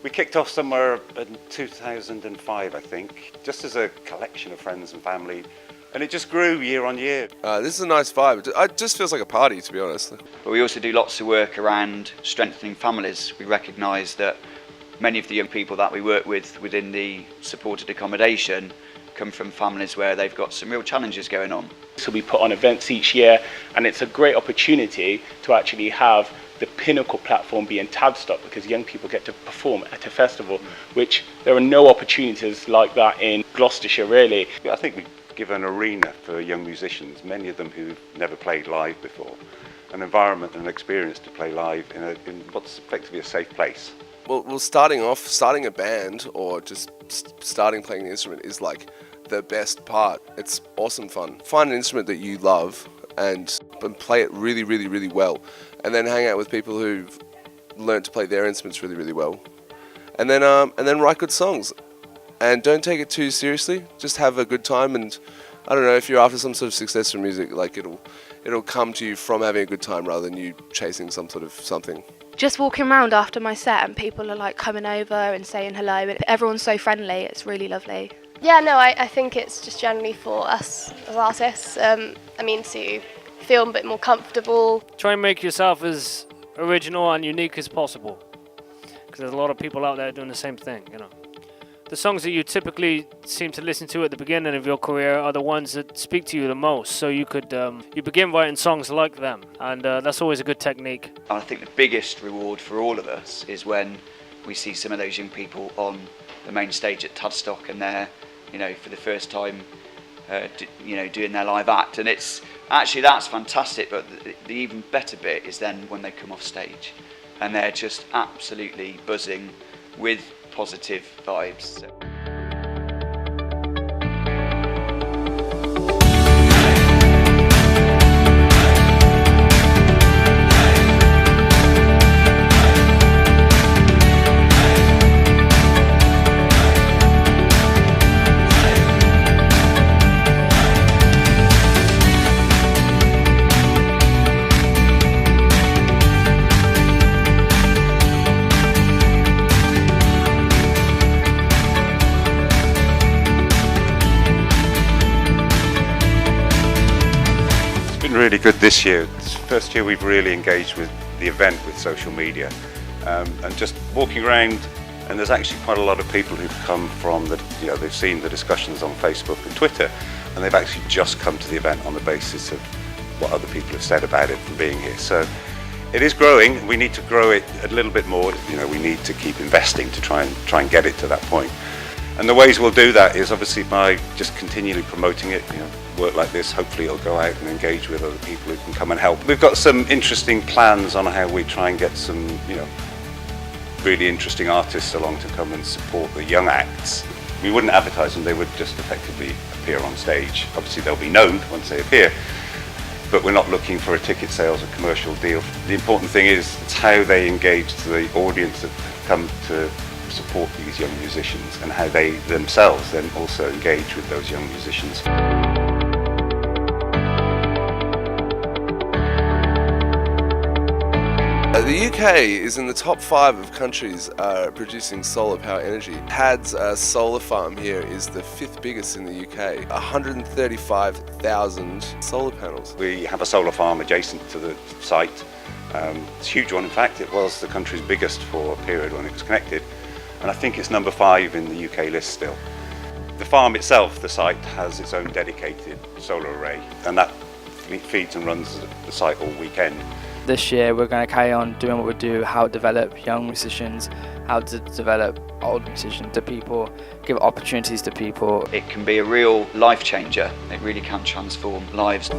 We kicked off somewhere in 2005, I think, just as a collection of friends and family, and it just grew year on year. This is a nice vibe. It just feels like a party, to be honest. But we also do lots of work around strengthening families. We recognise that many of the young people that we work with within the supported accommodation come from families where they've got some real challenges going on. So we put on events each year, and it's a great opportunity to actually have the pinnacle platform being TADSTOCK, because young people get to perform at a festival, which there are no opportunities like that in Gloucestershire, really. I think we give an arena for young musicians, many of them who've never played live before, an environment and an experience to play live in what's effectively a safe place. Well, starting a band or just starting playing the instrument is like the best part. It's awesome fun. Find an instrument that you love and play it really, really, really well, and then hang out with people who've learned to play their instruments really, really well, and then write good songs. And don't take it too seriously. Just have a good time, and I don't know, if you're after some sort of success from music, like it'll come to you from having a good time rather than you chasing some sort of something. Just walking around after my set and people are like coming over and saying hello, and everyone's so friendly. It's really lovely. Yeah, no, I think it's just generally for us as artists. To feel a bit more comfortable. Try and make yourself as original and unique as possible, because there's a lot of people out there doing the same thing, you know. The songs that you typically seem to listen to at the beginning of your career are the ones that speak to you the most, so you could you begin writing songs like them, and that's always a good technique. I think the biggest reward for all of us is when we see some of those young people on the main stage at TADSTOCK, and they're, for the first time, doing their live act, and it's actually, that's fantastic. But the even better bit is then when they come off stage, and they're just absolutely buzzing with positive vibes. Really good this year. It's the first year we've really engaged with the event with social media, and just walking around, and there's actually quite a lot of people who've come from they've seen the discussions on Facebook and Twitter, and they've actually just come to the event on the basis of what other people have said about it from being here. So it is growing. We need to grow it a little bit more. We need to keep investing to try and get it to that point. And the ways we'll do that is obviously by just continually promoting it. Work like this, hopefully it'll go out and engage with other people who can come and help. We've got some interesting plans on how we try and get some, really interesting artists along to come and support the young acts. We wouldn't advertise them, they would just effectively appear on stage. Obviously they'll be known once they appear, but we're not looking for a ticket sales or commercial deal. The important thing is it's how they engage to the audience that come to support these young musicians, and how they themselves then also engage with those young musicians. The UK is in the top 5 of countries producing solar power energy. TAD's solar farm here is the 5th biggest in the UK, 135,000 solar panels. We have a solar farm adjacent to the site. It's a huge one. In fact, it was the country's biggest for a period when it was connected, and I think it's number 5 in the UK list still. The farm itself, the site, has its own dedicated solar array, and that feeds and runs the site all weekend. This year we're going to carry on doing what we do, how to develop young musicians, how to develop old musicians to people, give opportunities to people. It can be a real life changer. It really can transform lives.